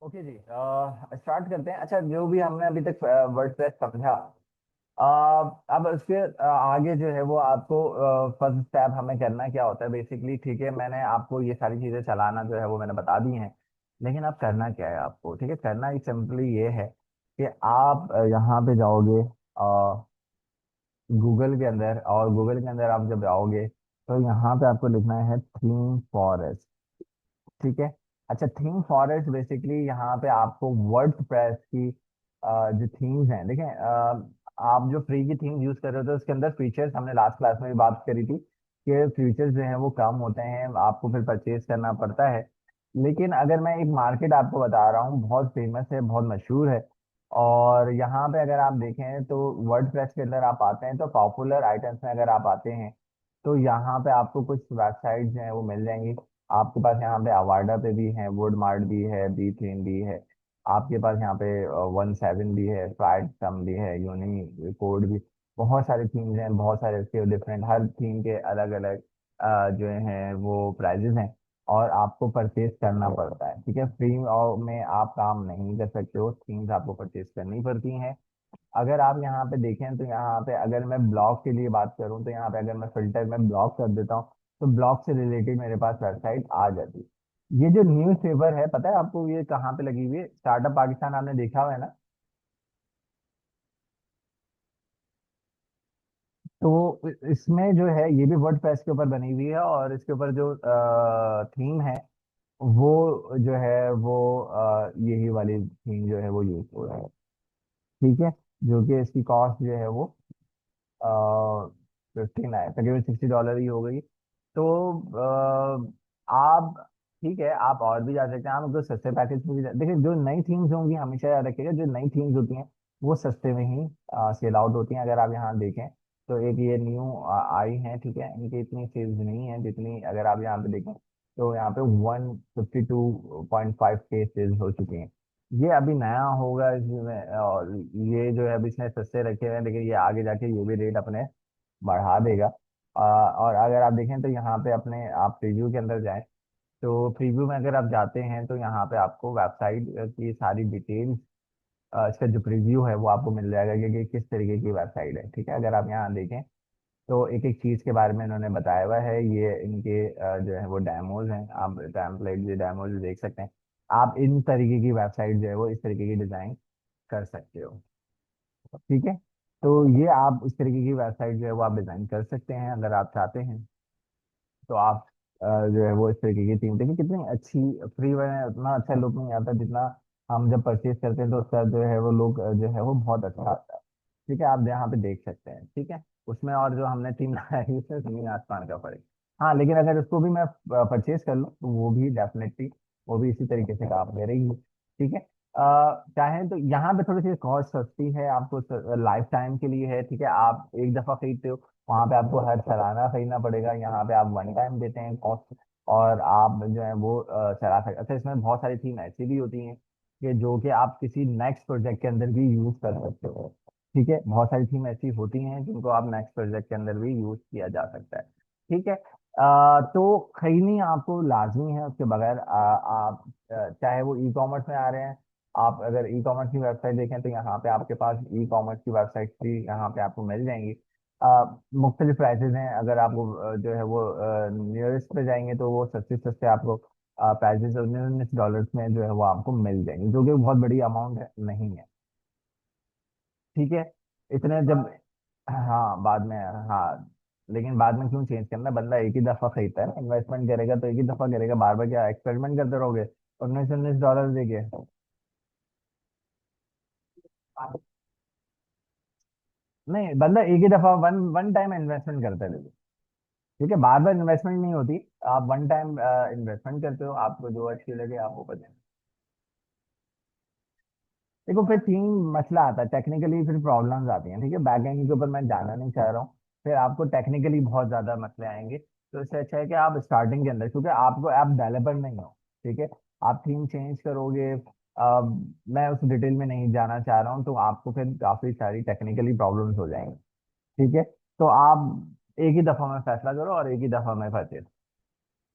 Okay जी, start करते हैं। अच्छा, जो भी हमने अभी तक वर्डप्रेस समझा, अ, अब उसके आगे जो है वो आपको फर्स्ट स्टेप हमें करना क्या होता है बेसिकली। ठीक है, मैंने आपको ये सारी चीजें चलाना जो है वो मैंने बता दी हैं। लेकिन अब करना क्या है आपको? ठीक है, करना ही सिंपली ये है कि आप यहाँ पे जाओगे गूगल के अंदर, और गूगल के अंदर आप जब जाओगे तो यहाँ पे आपको लिखना है थीम फॉरेस्ट। ठीक है। अच्छा, थीम फॉरेस्ट बेसिकली यहाँ पे आपको वर्डप्रेस की जो थीम्स हैं, देखें, आप जो फ्री की थीम्स यूज कर रहे हो तो उसके अंदर फीचर्स हमने लास्ट क्लास में भी बात करी थी कि फीचर्स जो हैं वो कम होते हैं, आपको फिर परचेज करना पड़ता है। लेकिन अगर मैं एक मार्केट आपको बता रहा हूँ, बहुत फेमस है, बहुत मशहूर है, और यहाँ पे अगर आप देखें तो वर्डप्रेस के अंदर आप आते हैं तो पॉपुलर आइटम्स में अगर आप आते हैं तो यहाँ पे आपको कुछ वेबसाइट्स जो हैं वो मिल जाएंगी। आपके पास यहाँ पे अवार्डा पे भी है, वुड मार्ट भी है, बी थीम भी है, आपके पास यहाँ पे 17 भी है, फ्राइड सम भी है, यूनी कोड भी। बहुत सारे थीम्स हैं, बहुत सारे उसके डिफरेंट, हर थीम के अलग अलग जो हैं वो प्राइजेस हैं, और आपको परचेज करना पड़ता है। ठीक है, फ्री और में आप काम नहीं कर सकते हो, थीम्स आपको परचेज करनी पड़ती हैं। अगर आप यहाँ पे देखें तो यहाँ पे अगर मैं ब्लॉग के लिए बात करूँ तो यहाँ पे अगर मैं फिल्टर में ब्लॉग कर देता हूँ तो ब्लॉग से रिलेटेड मेरे पास वेबसाइट आ जाती है। ये जो न्यूज़ पेपर है, पता है आपको ये कहाँ पे लगी हुई है? स्टार्टअप पाकिस्तान आपने देखा हुआ है ना? तो इसमें जो है ये भी वर्डप्रेस के ऊपर बनी हुई है, और इसके ऊपर जो थीम है वो जो है वो यही वाली थीम जो है वो यूज हो रहा है। ठीक है, जो कि इसकी कॉस्ट जो है वो 59, तकरीबन $60 ही हो गई। तो आप, ठीक है, आप और भी जा सकते हैं, आप अगर सस्ते पैकेज में भी देखिए, जो नई थीम्स होंगी हमेशा याद रखिएगा, जो नई थीम्स होती हैं वो सस्ते में ही सेल आउट होती हैं। अगर आप यहाँ देखें तो एक ये न्यू आई है, ठीक है, इनकी इतनी सेल्स नहीं है जितनी अगर आप यहाँ पे देखें तो यहाँ पे 152.5 के सेल्स हो चुकी हैं। ये अभी नया होगा इसमें, और ये जो है अभी इसने सस्ते रखे हुए हैं, लेकिन ये आगे जाके ये भी रेट अपने बढ़ा देगा। और अगर आप देखें तो यहाँ पे अपने आप प्रीव्यू के अंदर जाएं तो प्रीव्यू में अगर आप जाते हैं तो यहाँ पे आपको वेबसाइट की सारी डिटेल्स, इसका जो प्रीव्यू है वो आपको मिल जाएगा कि किस तरीके की वेबसाइट है। ठीक है, अगर आप यहाँ देखें तो एक एक चीज़ के बारे में इन्होंने बताया हुआ है। ये इनके जो है वो डेमोज हैं, आप टेम्पलेट जो डेमोज देख सकते हैं। आप इन तरीके की वेबसाइट जो है वो इस तरीके की डिज़ाइन कर सकते हो। ठीक है, तो ये आप इस तरीके की वेबसाइट जो है वो आप डिजाइन कर सकते हैं अगर आप चाहते हैं। तो आप जो है वो इस तरीके की थीम देखिए कितनी अच्छी, फ्री में उतना अच्छा लुक नहीं आता जितना हम जब परचेज करते हैं तो उसका जो है वो लुक जो है वो बहुत अच्छा आता है। ठीक है, आप यहाँ पे देख सकते हैं। ठीक है, उसमें और जो हमने थीम लगाई उसमें जमीन आसमान का फर्क। हाँ, लेकिन अगर उसको भी मैं परचेज कर लूँ तो वो भी डेफिनेटली वो भी इसी तरीके से काम करेगी। ठीक है, चाहे तो यहाँ पे थोड़ी सी कॉस्ट सस्ती है, आपको लाइफ टाइम के लिए है। ठीक है, आप एक दफा खरीदते हो, वहां पे आपको हर सालाना खरीदना पड़ेगा। यहाँ पे आप वन टाइम देते हैं कॉस्ट, और आप जो है वो चला सकते। अच्छा, इसमें बहुत सारी थीम ऐसी भी होती हैं कि जो कि आप किसी नेक्स्ट प्रोजेक्ट के अंदर भी यूज कर सकते हो। ठीक है, बहुत सारी थीम ऐसी होती हैं जिनको आप नेक्स्ट प्रोजेक्ट के अंदर भी यूज किया जा सकता है। ठीक है, तो खरीदनी आपको लाजमी है, उसके बगैर आप चाहे वो ई कॉमर्स में आ रहे हैं। आप अगर ई कॉमर्स की वेबसाइट देखें तो यहाँ पे आपके पास ई कॉमर्स की वेबसाइट भी यहाँ पे आपको मिल जाएंगी। मुख्तलिफ प्राइसेस हैं। अगर आपको जो है वो नियरेस्ट पे जाएंगे तो वो सस्ते सस्ते आपको प्राइसेस $19 में जो है वो आपको मिल जाएंगे, जो कि बहुत बड़ी अमाउंट है नहीं है। ठीक है, इतने जब, हाँ बाद में, हाँ, लेकिन बाद में क्यों चेंज करना? बंदा एक ही दफा खरीदता है ना, इन्वेस्टमेंट करेगा तो एक ही दफा करेगा, बार बार क्या एक्सपेरिमेंट करते रहोगे $19 देके? नहीं, बंदा एक ही दफा वन वन टाइम इन्वेस्टमेंट करता है। ठीक है, बार बार इन्वेस्टमेंट नहीं होती। आप वन टाइम इन्वेस्टमेंट करते हो, आपको जो अच्छी लगे आप वो करें। देखो, फिर तीन मसला आता है टेक्निकली, फिर प्रॉब्लम्स आती हैं। ठीक है, बैकएंड के ऊपर मैं जाना नहीं चाह रहा हूँ, फिर आपको टेक्निकली बहुत ज्यादा मसले आएंगे। तो इससे अच्छा है कि आप स्टार्टिंग के अंदर, क्योंकि आपको ऐप डेवलपर नहीं हो, ठीक है, आप थीम चेंज करोगे। मैं उस डिटेल में नहीं जाना चाह रहा हूँ, तो आपको फिर काफी सारी टेक्निकली प्रॉब्लम्स हो जाएंगी। ठीक है, तो आप एक ही दफा में फैसला करो और एक ही दफा में फंसे।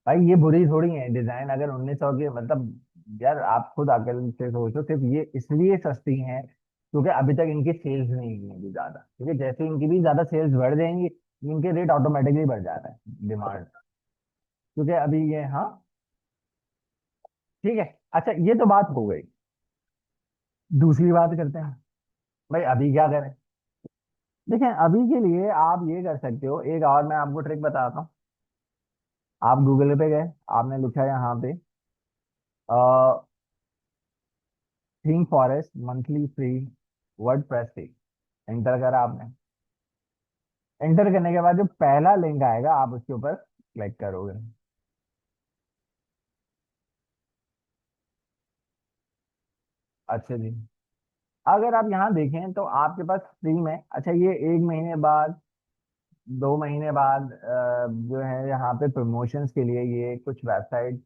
भाई ये बुरी थोड़ी है डिजाइन, अगर 1900 की मतलब यार आप खुद अकल से सोचो, सिर्फ ये इसलिए सस्ती हैं क्योंकि अभी तक इनकी सेल्स नहीं हुई है ज्यादा, क्योंकि जैसे इनकी भी ज्यादा सेल्स बढ़ जाएंगी, इनके रेट ऑटोमेटिकली बढ़ जाता है, डिमांड। क्योंकि अभी ये, हाँ, ठीक है। अच्छा, ये तो बात हो गई। दूसरी बात करते हैं, भाई अभी क्या करें। देखें, अभी के लिए आप ये कर सकते हो, एक और मैं आपको ट्रिक बताता हूँ। आप गूगल पे गए, आपने लिखा यहाँ पे theme forest monthly free word press थी, एंटर करा आपने। एंटर करने के बाद जो पहला लिंक आएगा आप उसके ऊपर क्लिक करोगे। अच्छा जी। अगर आप यहाँ देखें तो आपके पास फ्री में, अच्छा ये 1 महीने बाद, 2 महीने बाद जो है यहाँ पे प्रमोशंस के लिए ये कुछ वेबसाइट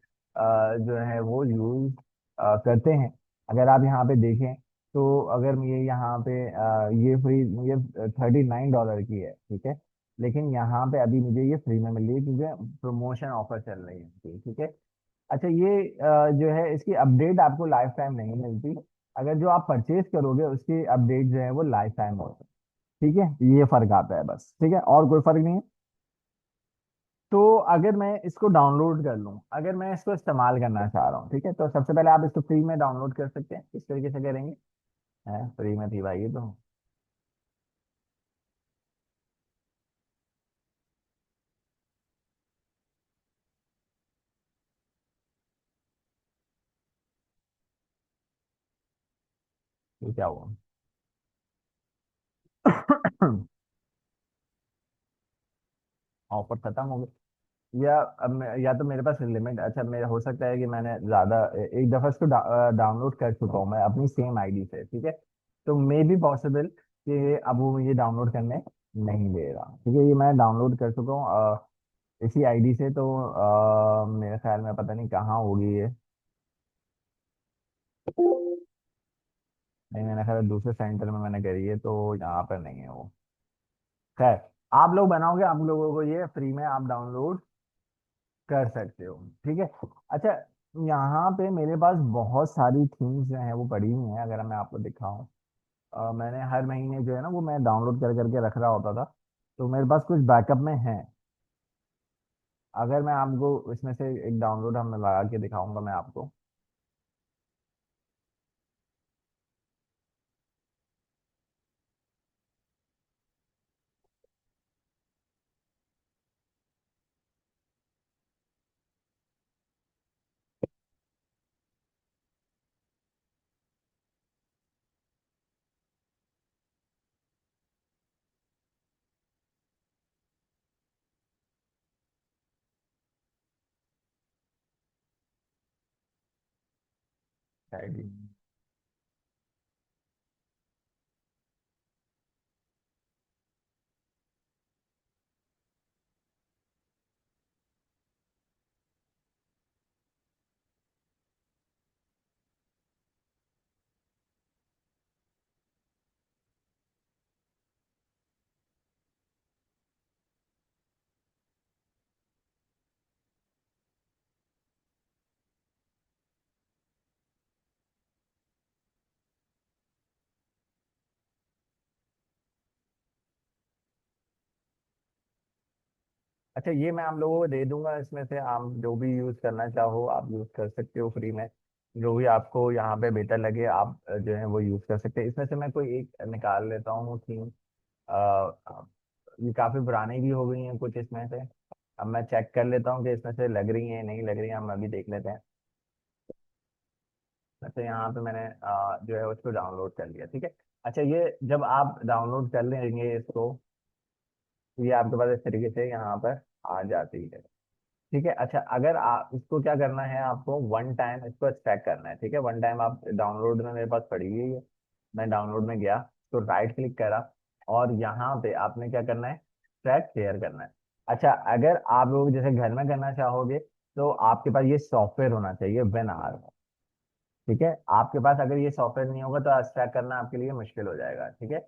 जो है वो यूज करते हैं। अगर आप यहाँ पे देखें तो अगर ये यहाँ पे ये फ्री, ये $39 की है, ठीक है। लेकिन यहाँ पे अभी मुझे ये फ्री में मिल रही है क्योंकि प्रमोशन ऑफर चल रही है, ठीक है। अच्छा, ये जो है इसकी अपडेट आपको लाइफ टाइम नहीं मिलती। अगर जो आप परचेज करोगे उसकी अपडेट जो है वो लाइफ टाइम होती है, ठीक है। ये फर्क आता है बस, ठीक है, और कोई फर्क नहीं है। तो अगर मैं इसको डाउनलोड कर लूँ, अगर मैं इसको इस्तेमाल करना चाह रहा हूँ, ठीक है, तो सबसे पहले आप इसको फ्री में डाउनलोड कर सकते हैं। इस तरीके से करेंगे, है फ्री में थी भाई ये तो। ये क्या हुआ? ऑफर खत्म हो गया, या या तो मेरे पास लिमिट, अच्छा मेरा हो सकता है कि मैंने ज्यादा एक दफा इसको डाउनलोड कर चुका हूँ मैं अपनी सेम आईडी से, ठीक है। तो मे बी पॉसिबल कि अब वो मुझे डाउनलोड करने नहीं दे रहा, ठीक है। ये मैं डाउनलोड कर चुका हूँ इसी आईडी से, तो मेरे ख्याल में पता नहीं कहाँ होगी ये। नहीं, मैंने ख्याल दूसरे सेंटर में मैंने करी है, तो यहाँ पर नहीं है वो। खैर, आप लोग बनाओगे, आप लोगों को ये फ्री में आप डाउनलोड कर सकते हो, ठीक है। अच्छा, यहाँ पे मेरे पास बहुत सारी थीम्स जो हैं वो पड़ी हुई हैं, अगर मैं आपको दिखाऊं। मैंने हर महीने जो है ना वो मैं डाउनलोड कर करके रख रहा होता था, तो मेरे पास कुछ बैकअप में है। अगर मैं आपको इसमें से एक डाउनलोड हम लगा के दिखाऊंगा मैं आपको। आईडी। अच्छा, ये मैं आप लोगों को दे दूंगा, इसमें से आप जो भी यूज करना चाहो आप यूज कर सकते हो फ्री में। जो भी आपको यहाँ पे बेहतर लगे आप जो है वो यूज कर सकते हैं। इसमें से मैं कोई एक निकाल लेता हूँ थीम। ये काफी पुरानी भी हो गई हैं कुछ इसमें से। अब मैं चेक कर लेता हूँ कि इसमें से लग रही है नहीं लग रही है, हम अभी देख लेते हैं। अच्छा, यहाँ पे मैंने जो है उसको डाउनलोड कर लिया, ठीक है। अच्छा, ये जब आप डाउनलोड कर लेंगे इसको, तो ये आपके पास इस तरीके से यहाँ पर आ जाती है, ठीक है। अच्छा, अगर आप इसको क्या करना है, आपको वन टाइम इसको एक्सट्रैक्ट करना है, ठीक है। वन टाइम आप डाउनलोड में, मेरे पास पड़ी हुई है, मैं डाउनलोड में गया तो राइट क्लिक करा, और यहाँ पे आपने क्या करना है, ट्रैक शेयर करना है। अच्छा, अगर आप लोग जैसे घर में करना चाहोगे तो आपके पास ये सॉफ्टवेयर होना चाहिए विन आर, ठीक है। आपके पास अगर ये सॉफ्टवेयर नहीं होगा तो एक्सट्रैक्ट करना आपके लिए मुश्किल हो जाएगा, ठीक है।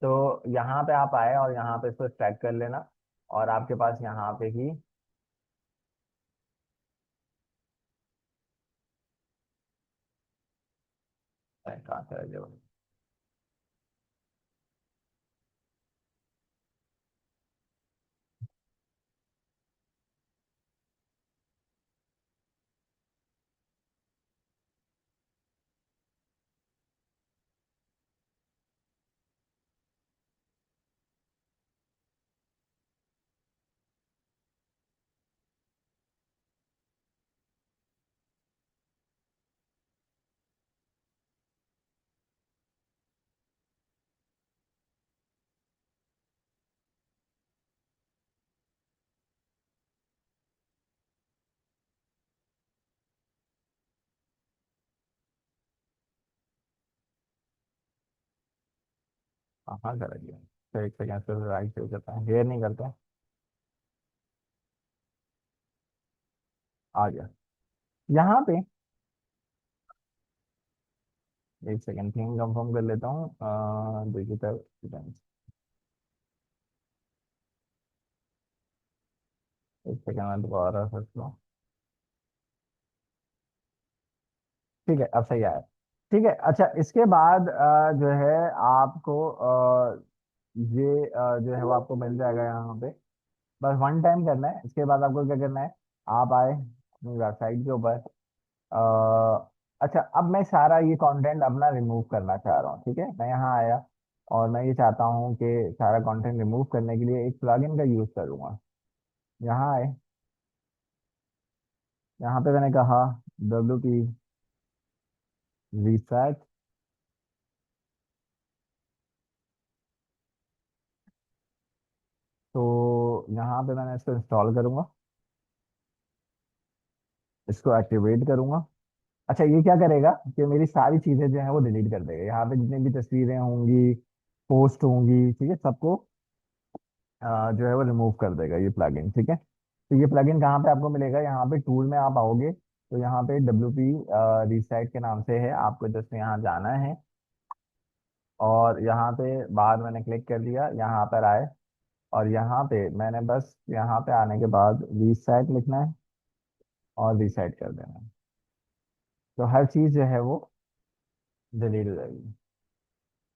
तो यहाँ पे आप आए और यहाँ पे इसको एक्सट्रैक्ट कर लेना, और आपके पास यहाँ पे ही, है कहाँ से रह गया। कहाँ से रह गया। तो एक सेकंड से राइट से करता है, हेयर नहीं करते हैं। आ गया यहाँ पे। एक सेकंड थीम कंफर्म कर लेता हूँ, डिजिटल इवेंट्स। एक सेकंड में दोबारा सर्च लो। ठीक है, अब सही आया। ठीक है, अच्छा इसके बाद जो है आपको जो है वो आपको मिल जाएगा यहाँ पे। बस वन टाइम करना है, इसके बाद आपको क्या करना है। आप आए अपनी वेबसाइट के ऊपर। अच्छा, अब मैं सारा ये कंटेंट अपना रिमूव करना चाह रहा हूँ। ठीक है, मैं यहाँ आया और मैं ये चाहता हूँ कि सारा कंटेंट रिमूव करने के लिए एक प्लगइन का यूज करूंगा। यहाँ आए, यहाँ पे मैंने कहा WP रिसेट। तो यहाँ पे मैंने इसको इंस्टॉल करूंगा, इसको एक्टिवेट करूंगा। अच्छा, ये क्या करेगा कि मेरी सारी चीजें जो है वो डिलीट कर देगा। यहाँ पे जितनी भी तस्वीरें होंगी, पोस्ट होंगी, ठीक है, सबको जो है वो रिमूव कर देगा ये प्लगइन। ठीक है, तो ये प्लगइन कहाँ पे आपको मिलेगा, यहाँ पे टूल में आप आओगे तो यहाँ पे WP रिसाइट के नाम से है, आपको जस्ट यहाँ जाना है। और यहाँ पे बाहर मैंने क्लिक कर दिया, यहाँ पर आए और यहाँ पे मैंने बस यहाँ पे आने के बाद रिसाइट लिखना है और रिसाइट कर देना है। तो हर चीज़ जो है वो डिलीट हो जाएगी।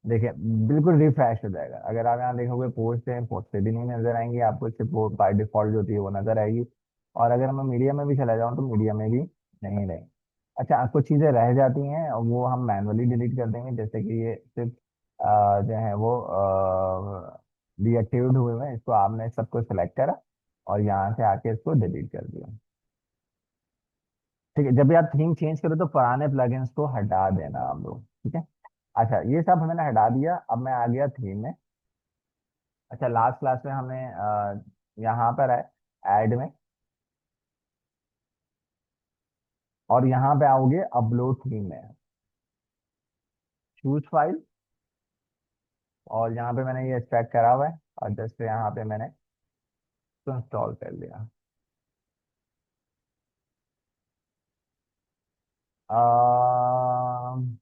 देखिए, बिल्कुल रिफ्रेश हो जाएगा। अगर आप यहाँ देखोगे पोस्ट है, पोस्ट से भी नहीं नजर आएंगी आपको, सिर्फ वो बाय डिफॉल्ट जो होती है वो नजर आएगी। और अगर मैं मीडिया में भी चला जाऊँ तो मीडिया में भी नहीं रहेंगी। अच्छा, कुछ चीजें रह जाती हैं और वो हम मैनुअली डिलीट कर देंगे, जैसे कि ये सिर्फ जो है वो डीएक्टिवेट हुए हुए हैं, इसको आपने सबको सिलेक्ट करा और यहाँ से आके इसको डिलीट कर दिया। ठीक है, जब भी आप थीम चेंज करो तो पुराने प्लगइन्स को हटा देना आप लोग। ठीक है, अच्छा ये सब मैंने हटा दिया, अब मैं आ गया थीम में। अच्छा, लास्ट क्लास में हमने यहाँ पर है ऐड में, और यहाँ पे आओगे अपलोड थीम में, चूज फाइल। और यहाँ पे मैंने ये एक्सट्रैक्ट करा हुआ है और जस्ट यहाँ पे मैंने इसको इंस्टॉल कर लिया। अम,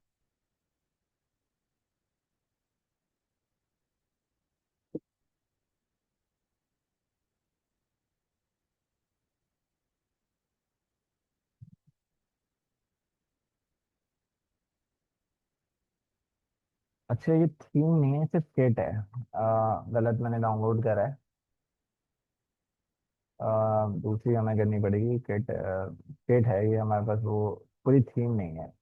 अच्छा, ये थीम नहीं है, सिर्फ किट है। गलत मैंने डाउनलोड करा है। दूसरी हमें करनी पड़ेगी किट। किट है ये हमारे पास, वो पूरी थीम नहीं है।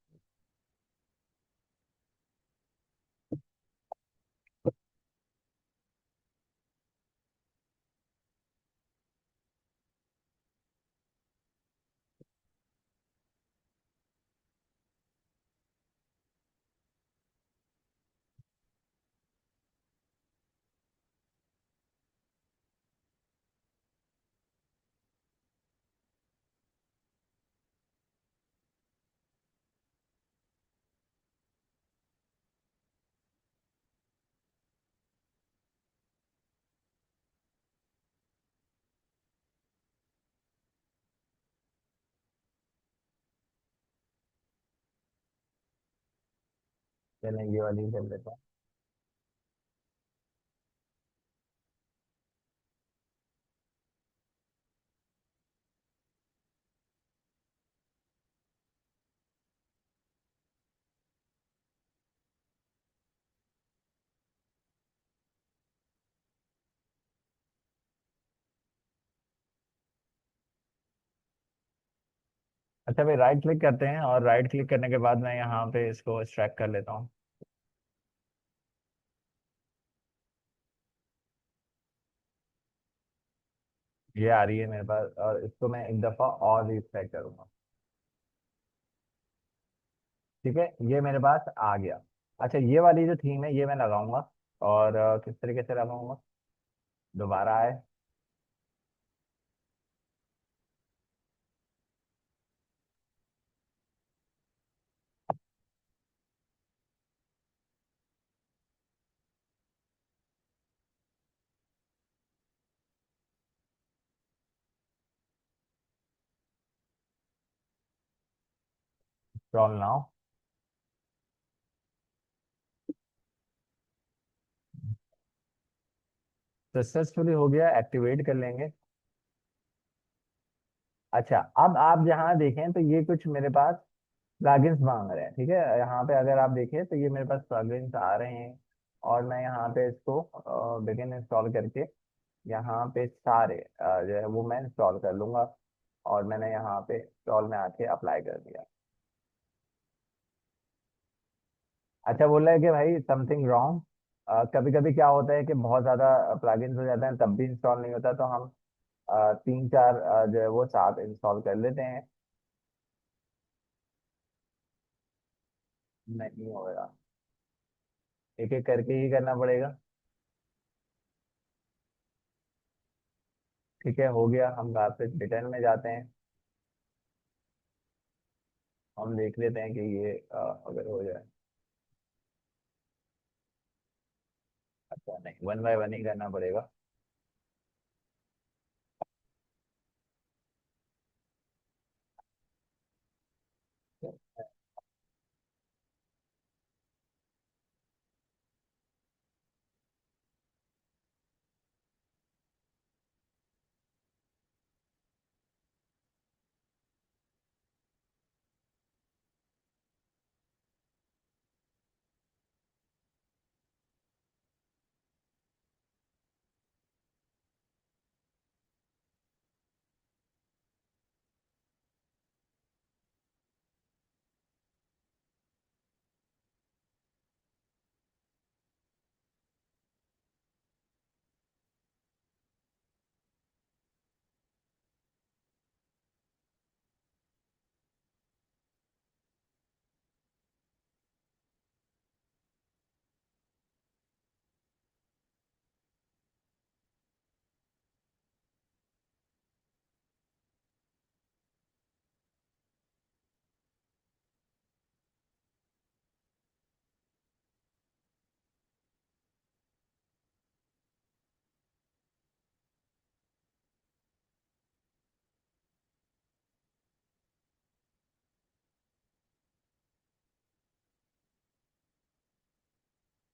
चलें, ये वाली कर लेते हैं। अच्छा भाई, राइट क्लिक करते हैं, और राइट क्लिक करने के बाद मैं यहाँ पे इसको एक्सट्रैक्ट कर लेता हूँ। ये आ रही है मेरे पास, और इसको मैं एक दफा और रिफ्रेश करूंगा। ठीक है, ये मेरे पास आ गया। अच्छा, ये वाली जो थीम है ये मैं लगाऊंगा, और किस तरीके से लगाऊंगा, दोबारा आए। Scroll now. सक्सेसफुली हो गया, एक्टिवेट कर लेंगे। अच्छा, अब आप जहाँ देखें तो ये कुछ मेरे पास प्लगइन्स मांग रहे हैं। ठीक है, यहाँ पे अगर आप देखें तो ये मेरे पास प्लगइन्स आ रहे हैं, और मैं यहाँ पे इसको बिगिन इंस्टॉल करके यहाँ पे सारे जो है वो मैं इंस्टॉल कर लूंगा। और मैंने यहाँ पे इंस्टॉल में आके अप्लाई कर दिया। अच्छा, बोल रहा है कि भाई समथिंग रॉन्ग। कभी कभी क्या होता है कि बहुत ज़्यादा प्लगइन्स हो जाते हैं, तब भी इंस्टॉल नहीं होता, तो हम तीन चार जो है वो साथ इंस्टॉल कर लेते हैं। नहीं होगा, एक एक करके ही करना पड़ेगा। ठीक है, हो गया। हम वापस रिटर्न में जाते हैं, हम देख लेते हैं कि ये अगर हो जाए। अच्छा नहीं, वन बाय वन ही करना पड़ेगा।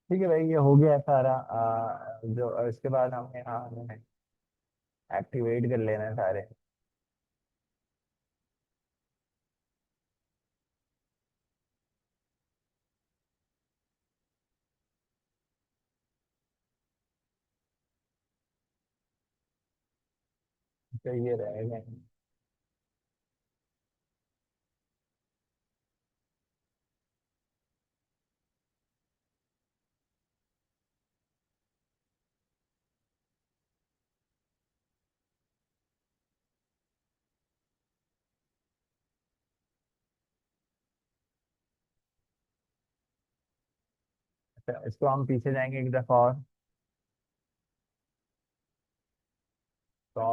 ठीक है भाई, ये हो गया है सारा। जो इसके बाद हम यहाँ एक्टिवेट कर लेना है सारे। तो ये रहेगा। अच्छा, इसको हम पीछे जाएंगे एक दफा और। तो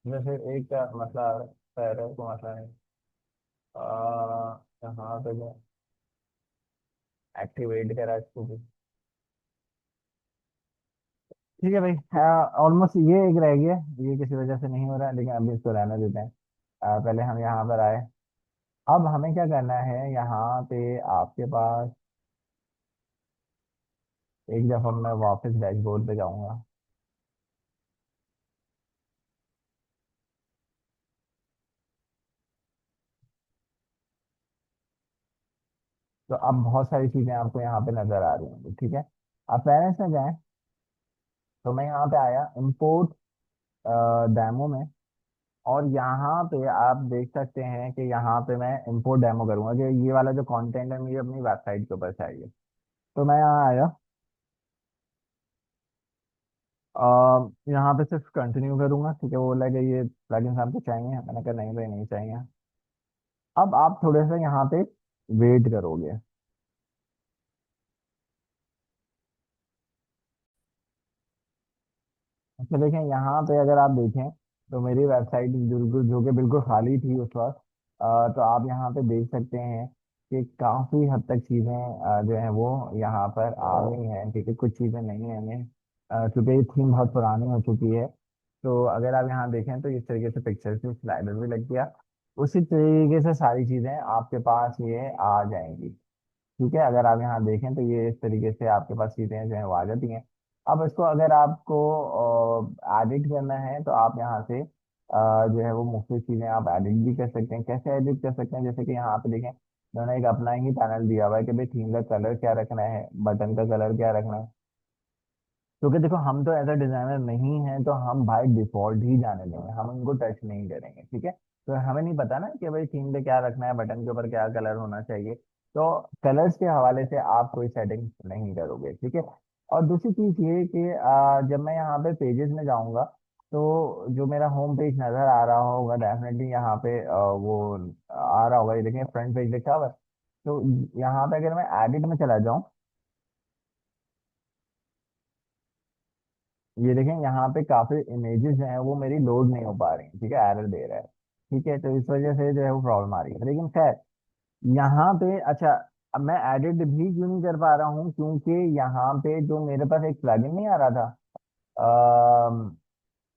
वैसे एक का मसला पैरों को मसला नहीं। यहाँ पे जो एक्टिवेट करा इसको भी। ठीक है भाई, ऑलमोस्ट ये एक रह गया। ये किसी वजह से नहीं हो रहा है, लेकिन अभी इसको रहने देते हैं। पहले हम यहाँ पर आए। अब हमें क्या करना है, यहाँ पे आपके पास एक दफा मैं वापस डैशबोर्ड पे जाऊंगा। तो अब बहुत सारी चीजें आपको यहाँ पे नजर आ रही होंगी, ठीक है। अब पेरेंट्स में जाएं, तो मैं यहाँ पे आया इम्पोर्ट डेमो में, और यहाँ पे आप देख सकते हैं कि यहाँ पे मैं इम्पोर्ट डेमो करूंगा कि ये वाला जो कंटेंट है मुझे अपनी वेबसाइट के ऊपर चाहिए। तो मैं यहाँ आया, यहाँ पे सिर्फ कंटिन्यू करूंगा, ठीक है। वो बोला कि ये प्लगइन्स आपको चाहिए, मैंने कहा नहीं भाई नहीं चाहिए। अब आप थोड़े से यहाँ पे वेट करोगे। अच्छा देखें, यहाँ पे अगर आप देखें तो मेरी वेबसाइट बिल्कुल जो कि बिल्कुल खाली थी उस वक्त। तो आप यहाँ पे देख सकते हैं कि काफ़ी हद तक चीज़ें जो है वो यहाँ पर आ गई हैं, ठीक है। कुछ चीज़ें नहीं हैं हमें, क्योंकि ये थीम बहुत पुरानी हो चुकी है। तो अगर आप यहाँ देखें तो इस तरीके से पिक्चर से स्लाइडर भी लग गया, उसी तरीके से सारी चीज़ें आपके पास ये आ जाएंगी, ठीक है। अगर आप यहाँ देखें तो ये इस तरीके से आपके पास चीजें जो है वो आ जाती हैं। अब इसको अगर आपको एडिट करना है तो आप यहाँ से जो है वो मुख्तलिफ चीजें आप एडिट भी कर सकते हैं। कैसे एडिट कर सकते हैं, जैसे कि यहाँ पे देखें मैंने एक अपना ही पैनल दिया हुआ है कि भाई थीम का कलर क्या रखना है, बटन का कलर क्या रखना है। क्योंकि देखो हम तो एज अ डिजाइनर नहीं हैं, तो हम भाई डिफॉल्ट ही जाने देंगे, हम उनको टच नहीं करेंगे, ठीक है। तो हमें नहीं पता ना कि भाई थीम पे क्या रखना है, बटन के ऊपर क्या कलर होना चाहिए। तो कलर्स के हवाले से आप कोई सेटिंग नहीं करोगे, ठीक है। और दूसरी चीज ये कि जब मैं यहाँ पे पेजेस में जाऊंगा, तो जो मेरा होम पेज नजर आ रहा होगा डेफिनेटली यहाँ पे वो आ रहा होगा, ये देखें फ्रंट पेज लिखा हुआ है। तो यहाँ पे अगर मैं एडिट में चला जाऊँ, ये देखें यहाँ पे काफी इमेजेस जो हैं वो मेरी लोड नहीं हो पा रही, ठीक है, एरर दे रहा है, ठीक है। तो इस वजह से जो है वो प्रॉब्लम आ रही है, लेकिन खैर यहाँ पे अच्छा। अब मैं एडिट भी क्यों नहीं कर पा रहा हूँ, क्योंकि यहाँ पे जो मेरे पास एक प्लगइन नहीं आ रहा था, अम,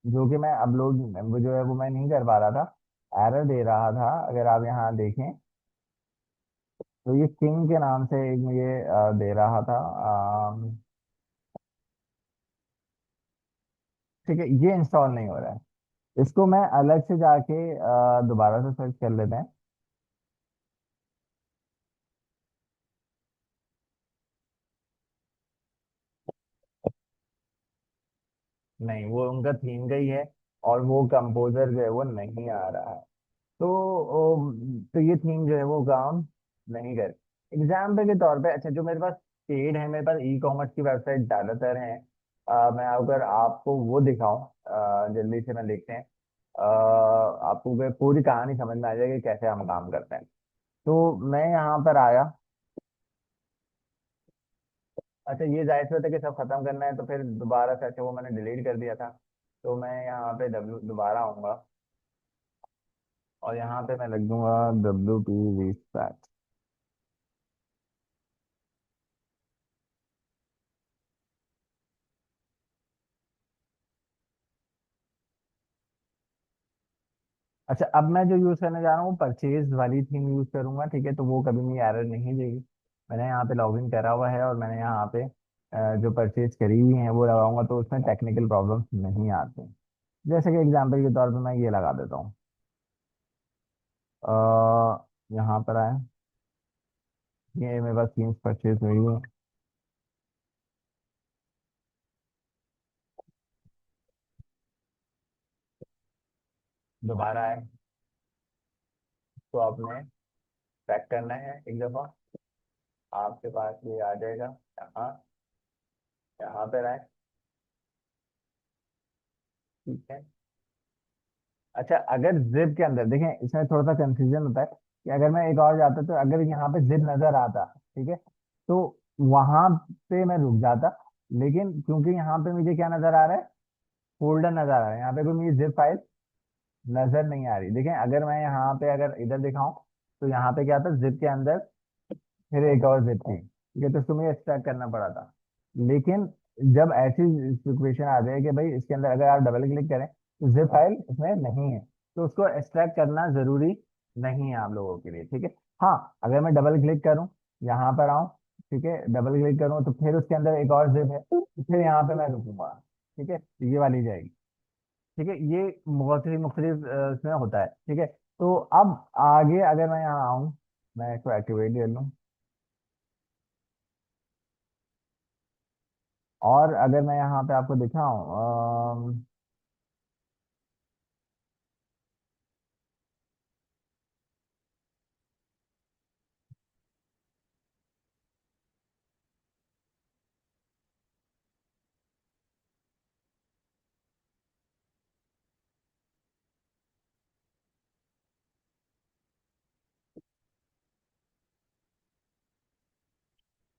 जो कि मैं अपलोड वो जो है वो मैं नहीं कर पा रहा था, एरर दे रहा था। अगर आप यहाँ देखें तो ये किंग के नाम से एक मुझे दे रहा था, ठीक है। ये इंस्टॉल नहीं हो रहा है, इसको मैं अलग से जाके दोबारा से सर्च कर लेते हैं। नहीं, वो उनका थीम का ही है, और वो कंपोजर जो है वो नहीं आ रहा है। तो तो ये थीम जो है वो काम नहीं कर। एग्जाम्पल के तौर पे, अच्छा जो मेरे पास पेड है, मेरे पास ई कॉमर्स की वेबसाइट ज़्यादातर हैं। मैं अगर आपको वो दिखाऊं, जल्दी से मैं देखते हैं, आपको वो पूरी कहानी समझ में आ जाएगी कैसे हम काम करते हैं। तो मैं यहाँ पर आया, अच्छा ये जाहिर सी बात है कि सब खत्म करना है, तो फिर दोबारा से, अच्छा वो मैंने डिलीट कर दिया था। तो मैं यहाँ पे डब्ल्यू दोबारा आऊंगा, और यहाँ पे मैं लिख दूंगा WP Vstat। अच्छा अब मैं जो यूज करने जा रहा हूँ परचेज वाली थीम यूज करूंगा, ठीक है। तो वो कभी भी एरर नहीं देगी। मैंने यहाँ पे लॉगिन करा हुआ है, और मैंने यहाँ पे जो परचेज करी हुई है वो लगाऊंगा, तो उसमें टेक्निकल प्रॉब्लम्स नहीं आते। जैसे कि एग्जांपल के तौर पे मैं ये लगा देता हूँ, यहाँ पर आए, ये मेरे पास थीम्स परचेज हुई है। दोबारा आए, तो आपने चेक करना है एक दफा, आपके पास ये आ जाएगा। यहाँ, यहाँ पे आए, ठीक है। अच्छा अगर जिप के अंदर देखें, इसमें थोड़ा सा कंफ्यूजन होता है कि अगर मैं एक और जाता, तो अगर यहाँ पे जिप नजर आता, ठीक है, तो वहां पे मैं रुक जाता। लेकिन क्योंकि यहाँ पे मुझे क्या नजर आ रहा है, फोल्डर नजर आ रहा है, यहाँ पे कोई मुझे जिप फाइल नजर नहीं आ रही। देखें अगर मैं यहाँ पे अगर इधर दिखाऊं, तो यहाँ पे क्या था, जिप के अंदर फिर एक और जिप थी, ठीक है। तो उसको मुझे एक्सट्रैक्ट करना पड़ा था। लेकिन जब ऐसी सिचुएशन आ जाए कि भाई इसके अंदर अगर आप डबल क्लिक करें तो जिप फाइल इसमें नहीं है, तो उसको एक्सट्रैक्ट करना जरूरी नहीं है आप लोगों के लिए, ठीक है। हाँ, अगर मैं डबल क्लिक करूँ, यहाँ पर आऊँ, ठीक है, डबल क्लिक करूँ, तो फिर उसके अंदर एक और जिप है, तो फिर यहाँ पे मैं रुकूंगा, ठीक है, तो ये वाली जाएगी, ठीक है। ये बहुत ही मुख्तलिफ इसमें होता है, ठीक है। तो अब आगे अगर मैं यहाँ आऊँ, मैं इसको एक्टिवेट कर लूँ, और अगर मैं यहाँ पे आपको दिखाऊं,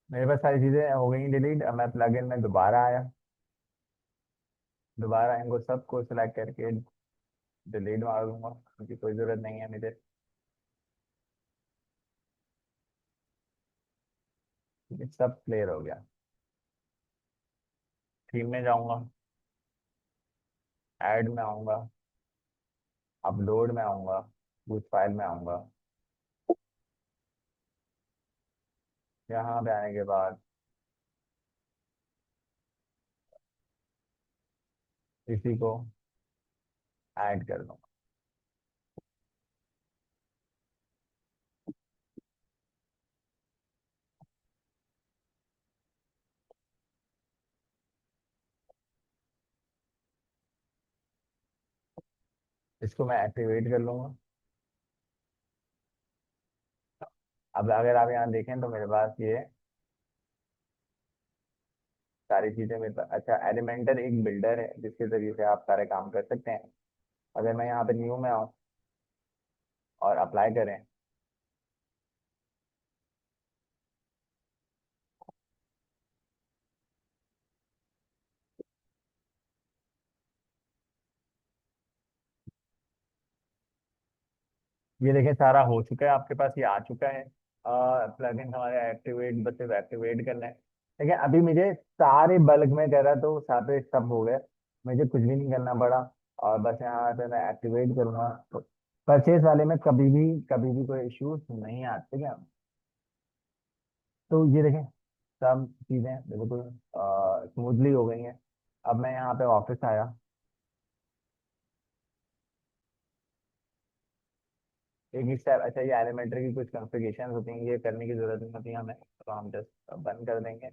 मेरे पास सारी चीजें हो गई डिलीट। अब मैं प्लगइन में दोबारा आया, दोबारा इनको सबको सिलेक्ट करके डिलीट मार दूंगा, क्योंकि कोई जरूरत नहीं है मुझे। ये सब क्लियर हो गया। थीम में जाऊंगा, ऐड में आऊंगा, अपलोड में आऊंगा, उस फाइल में आऊंगा। यहाँ पे आने के बाद इसी को ऐड कर दूंगा। इसको मैं एक्टिवेट कर लूंगा। अब अगर आप यहाँ देखें तो मेरे पास ये सारी चीजें मेरे पास। अच्छा, एलिमेंटर एक बिल्डर है जिसके जरिए से आप सारे काम कर सकते हैं। अगर मैं यहाँ पे न्यू में आऊँ और अप्लाई करें, ये देखें सारा हो चुका है आपके पास, ये आ चुका है। प्लगइन हमारे एक्टिवेट, बस सिर्फ एक्टिवेट करना है। देखिए अभी मुझे सारे बल्क में करा तो सारे सब हो गए, मुझे कुछ भी नहीं करना पड़ा। और बस यहाँ पे मैं एक्टिवेट करूंगा तो परचेज वाले में कभी भी कोई इश्यूज नहीं आते, ठीक है। तो ये देखें सब चीज़ें बिल्कुल स्मूथली हो गई हैं। अब मैं यहाँ पे ऑफिस आया। एक स्टेप, अच्छा ये एलिमेंट्री की कुछ कॉन्फ़िगरेशन होती हैं, ये करने की जरूरत नहीं होती हमें, तो हम जस्ट बंद कर देंगे।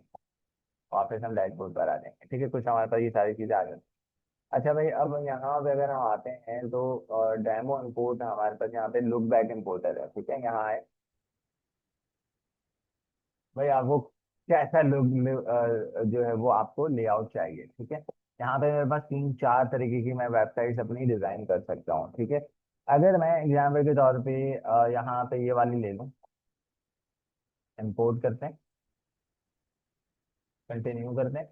वापस हम डैशबोर्ड पर आ जाएंगे, ठीक है। कुछ हमारे पास ये सारी चीज़ें आ गई। अच्छा भाई, अब यहाँ पे अगर हम आते हैं तो डेमो इंपोर्ट हमारे पास यहाँ पे लुक बैक इंपोर्टर है, ठीक है। यहाँ है भाई, आपको कैसा लुक जो है वो आपको लेआउट चाहिए, ठीक है। यहाँ पे मेरे पास तीन चार तरीके की मैं वेबसाइट्स अपनी डिजाइन कर सकता हूँ, ठीक है। अगर मैं एग्जाम्पल के तौर पे यहाँ पे ये वाली ले लूँ, इंपोर्ट करते हैं, कंटिन्यू करते हैं,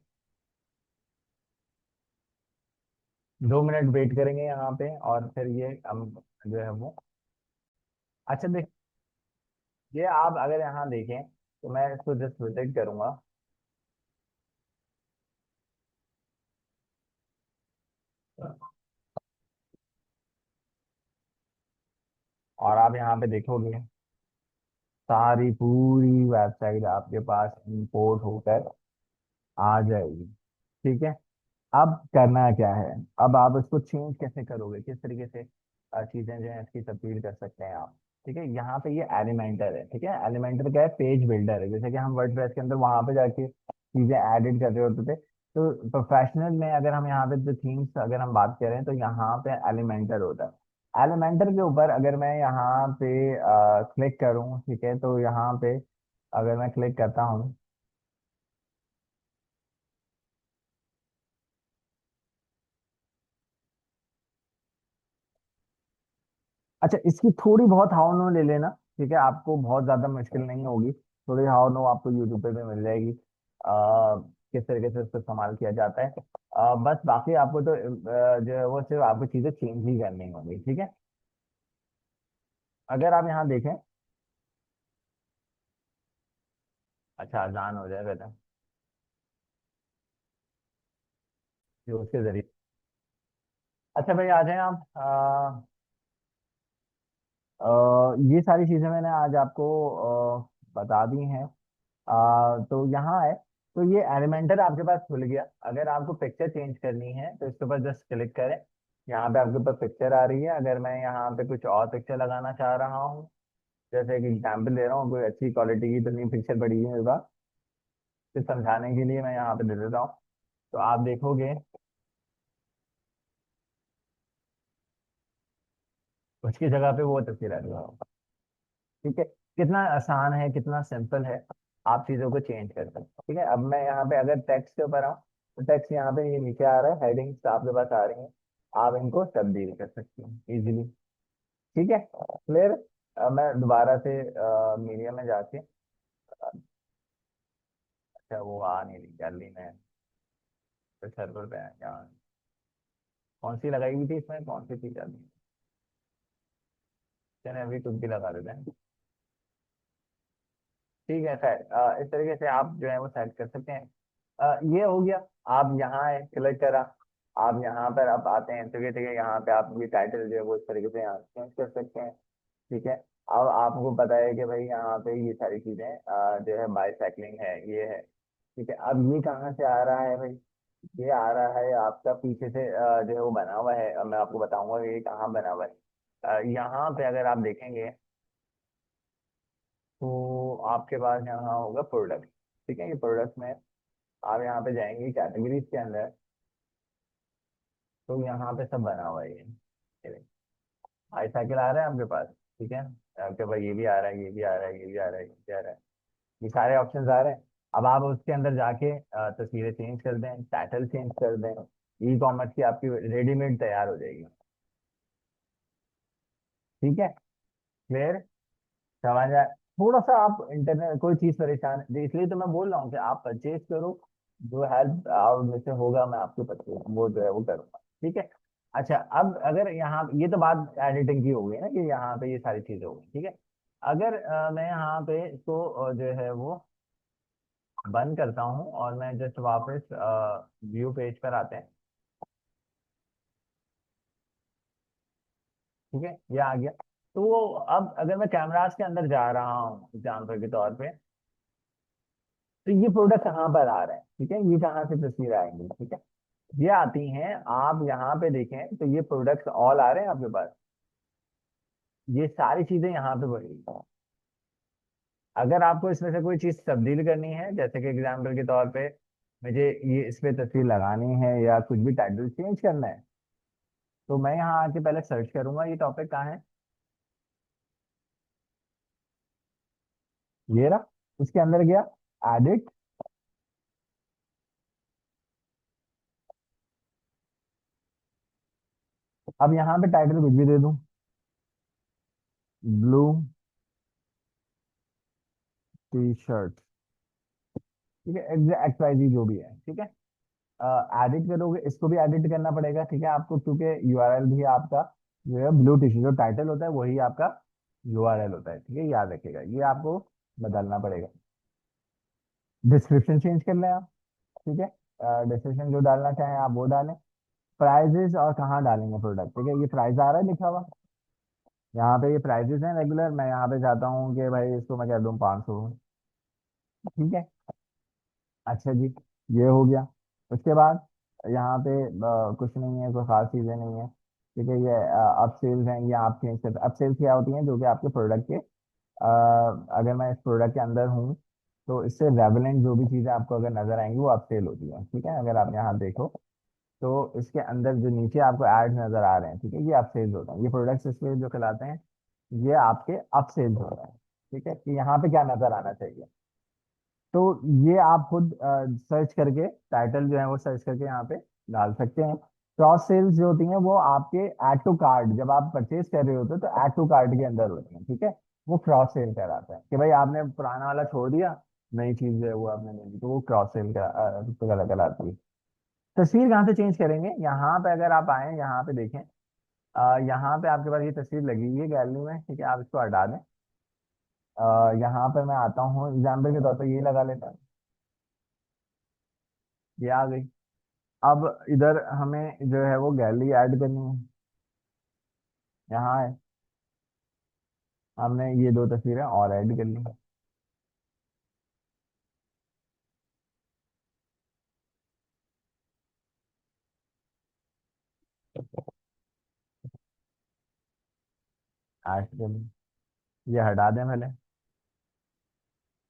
2 मिनट वेट करेंगे यहाँ पे, और फिर ये हम जो है वो। अच्छा देख, ये आप अगर यहाँ देखें तो मैं इसको जस्ट विजिट करूंगा। और आप यहाँ पे देखोगे सारी पूरी वेबसाइट आपके पास इंपोर्ट होकर आ जाएगी, ठीक है। अब करना क्या है, अब आप इसको चेंज कैसे करोगे, किस तरीके से चीजें जो है इसकी तब्दील कर सकते हैं आप, ठीक है। यहाँ पे ये एलिमेंटर है, ठीक है। एलिमेंटर क्या है, पेज बिल्डर है। जैसे कि हम वर्डप्रेस के अंदर वहां पे जाके चीजें एडिट कर रहे होते थे, तो प्रोफेशनल में अगर हम यहाँ पे जो थीम्स अगर हम बात करें तो यहाँ पे एलिमेंटर होता है। एलिमेंटर के ऊपर अगर मैं यहाँ पे क्लिक करूँ, ठीक है, तो यहाँ पे अगर मैं क्लिक करता हूँ। अच्छा, इसकी थोड़ी बहुत हाउ नो ले लेना, ठीक है, आपको बहुत ज्यादा मुश्किल नहीं होगी। थोड़ी हाउ नो आपको यूट्यूब पे भी मिल जाएगी, किस तरीके से इसको इस्तेमाल किया जाता है। बस बाकी आपको तो जो है वो सिर्फ आपको चीजें चेंज ही करनी होंगी, ठीक है। अगर आप यहाँ देखें, अच्छा अजान हो जाए बेटा, जो उसके जरिए। अच्छा भाई, आ जाए आप। ये सारी चीजें मैंने आज आपको बता दी हैं। तो यहाँ है, तो ये एलिमेंटर आपके पास खुल गया। अगर आपको पिक्चर चेंज करनी है तो इसके ऊपर जस्ट क्लिक करें। यहाँ पे आपके ऊपर पिक्चर आ रही है। अगर मैं यहाँ पे कुछ और पिक्चर लगाना चाह रहा हूँ, जैसे कि एग्जाम्पल दे रहा हूँ, कोई अच्छी क्वालिटी की तो नहीं पिक्चर पड़ी है मेरे पास, तो समझाने के लिए मैं यहाँ पे दे देता हूँ। तो आप देखोगे उसकी जगह पे वो तस्वीर आ जाएगी। ठीक है, कितना आसान है, कितना सिंपल है, आप चीजों को चेंज कर सकते हैं। ठीक है, अब मैं यहाँ पे अगर टेक्स्ट के ऊपर आऊँ, तो टेक्स्ट यहाँ पे ये नीचे आ रहा है, हेडिंग्स आपके पास आ रही हैं, आप इनको तब्दील कर सकते हैं इजीली। ठीक है, क्लियर। मैं दोबारा से मीडिया में जाके अच्छा वो आ नहीं रही गैलरी में, तो सर्वर पे है यहाँ। कौन सी लगाई हुई थी इसमें, कौन सी थी गैलरी? चलिए अभी कुछ भी लगा देते हैं। ठीक है खैर, इस तरीके से आप जो है वो सेट कर सकते हैं। ये हो गया। आप यहाँ है, क्लिक करा, आप यहाँ पर आप आते हैं, ठीक है, यहाँ पे आप ये टाइटल जो है वो इस तरीके से यहाँ चेंज कर सकते हैं। ठीक है, अब आपको पता है कि भाई यहाँ पे ये सारी चीजें जो है बाईसाइकिलिंग है, ये है। ठीक है, अब ये कहाँ से आ रहा है भाई? ये आ रहा है आपका पीछे से, जो है वो बना हुआ है। अब मैं आपको बताऊंगा कि ये कहाँ बना हुआ है। यहाँ पे अगर आप देखेंगे तो आपके पास यहाँ होगा प्रोडक्ट। ठीक है, ये प्रोडक्ट में आप यहाँ पे जाएंगे कैटेगरीज के अंदर, तो यहाँ पे सब बना हुआ है ये आई साइकिल आ रहा है आपके पास। ठीक है, आपके पास ये भी आ रहा है, ये भी आ रहा है, ये भी आ रहा है, ये भी आ रहा है, ये सारे ऑप्शंस आ रहे हैं। अब आप उसके अंदर जाके तस्वीरें चेंज कर दें, टाइटल चेंज कर दें, ई कॉमर्स की आपकी रेडीमेड तैयार हो जाएगी। ठीक है, क्लियर, समझ आए? थोड़ा सा आप इंटरनेट कोई चीज परेशान है, तो इसलिए तो मैं बोल रहा हूँ कि आप परचेज करो, जो हेल्प आउट में से होगा मैं आपको परचेज वो जो है वो करूंगा। ठीक है, अच्छा अब अगर यहाँ ये तो बात एडिटिंग की हो गई ना, कि यहाँ पे ये सारी चीजें हो गई। ठीक है, अगर मैं यहाँ पे इसको जो है वो बंद करता हूँ और मैं जस्ट वापस व्यू पेज पर आते हैं। ठीक है, ये आ गया। तो वो अब अगर मैं कैमरास के अंदर जा रहा हूँ एग्जाम्पल के तौर पे, तो ये प्रोडक्ट कहाँ पर आ रहे हैं? ठीक है, ये कहाँ से तस्वीर आएंगी? ठीक है, ये आती हैं, आप यहाँ पे देखें तो ये प्रोडक्ट्स ऑल आ रहे हैं आपके पास, ये सारी चीजें यहाँ पे बढ़ी। अगर आपको इसमें से कोई चीज तब्दील करनी है, जैसे कि एग्जाम्पल के तौर पे मुझे ये इस पे तस्वीर लगानी है या कुछ भी टाइटल चेंज करना है, तो मैं यहाँ आके पहले सर्च करूंगा ये टॉपिक कहाँ है। ये रहा, इसके अंदर गया, एडिट। अब यहाँ पे टाइटल कुछ भी दे दूं, ब्लू टी शर्ट। ठीक है, एक्स वाई जी जो भी है। ठीक है, एडिट करोगे, इसको भी एडिट करना पड़ेगा। ठीक है आपको, क्योंकि यूआरएल भी आपका जो है ब्लू टी शर्ट, जो टाइटल होता है वही आपका यूआरएल होता है। ठीक है, याद रखिएगा, ये आपको बदलना पड़ेगा। डिस्क्रिप्शन चेंज कर लें आप। ठीक है, डिस्क्रिप्शन जो डालना चाहें आप वो डालें। प्राइजेस और कहाँ डालेंगे प्रोडक्ट? ठीक है, ये प्राइस आ रहा है लिखा हुआ, यहाँ पे ये प्राइजेस हैं रेगुलर, मैं यहाँ पे चाहता हूँ कि भाई इसको मैं कर दूँ 500। ठीक है, अच्छा जी, ये हो गया। उसके बाद यहाँ पे कुछ नहीं है, कोई खास चीजें नहीं है। ठीक है, ये अप सेल्स हैं, ये आप चेंज कर, अप सेल्स क्या होती हैं? जो कि आपके प्रोडक्ट के अगर मैं इस प्रोडक्ट के अंदर हूँ, तो इससे रेवलेंट जो भी चीजें आपको अगर नजर आएंगी वो अप सेल होती है। ठीक है, अगर आप यहाँ देखो तो इसके अंदर जो नीचे आपको एड्स नजर आ रहे हैं, ठीक है, ये अप सेल्स होते हैं, ये प्रोडक्ट्स इसके जो कहलाते हैं, ये आपके अप सेल्स होते हैं। ठीक है, कि यहाँ पे क्या नजर आना चाहिए, तो ये आप खुद सर्च करके टाइटल जो है वो सर्च करके यहाँ पे डाल सकते हैं। क्रॉस सेल्स जो होती हैं वो आपके ऐड टू कार्ट, जब आप परचेज कर रहे होते हो तो ऐड टू कार्ट के अंदर होती हैं। ठीक है, वो क्रॉस सेल कहलाता है, कि भाई आपने पुराना वाला छोड़ दिया, नई चीज जो है वो आपने ले ली, तो वो क्रॉस सेल कहलाती है। तस्वीर कहाँ से चेंज करेंगे? यहाँ पे अगर आप आए, यहाँ पे देखें, यहाँ पे आपके पास ये तस्वीर लगी हुई है गैलरी में। ठीक है, आप इसको हटा दें। यहाँ पे मैं आता हूँ, एग्जाम्पल के तौर पर ये लगा लेता हूँ, ये आ गई। अब इधर हमें जो है वो गैलरी ऐड करनी है, यहाँ है, हमने ये दो तस्वीरें और ऐड कर ली। ऐड कर ली, ये हटा दें पहले।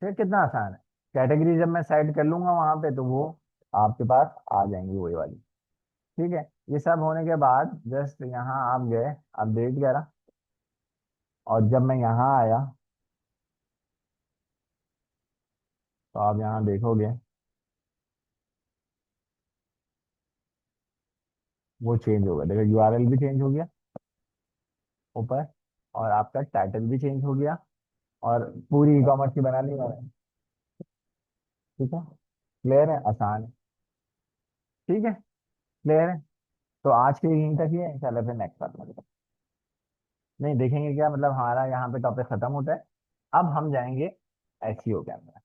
फिर कितना आसान है, कैटेगरी जब मैं सेट कर लूंगा वहां पे, तो वो आपके पास आ जाएंगी वही वाली। ठीक है, ये सब होने के बाद जस्ट यहाँ आप गए अपडेट करा, और जब मैं यहाँ आया तो आप यहाँ देखोगे वो चेंज हो गया, देखो यूआरएल भी चेंज हो गया ऊपर, और आपका टाइटल भी चेंज हो गया, और पूरी ई कॉमर्स की बना ली मैंने। ठीक है, क्लियर है, आसान है। ठीक है, क्लियर है। तो आज के यहीं तक ही है, इंशाल्लाह फिर नेक्स्ट बार नहीं देखेंगे क्या, मतलब हमारा यहाँ पे टॉपिक खत्म होता है। अब हम जाएंगे एसईओ के अंदर।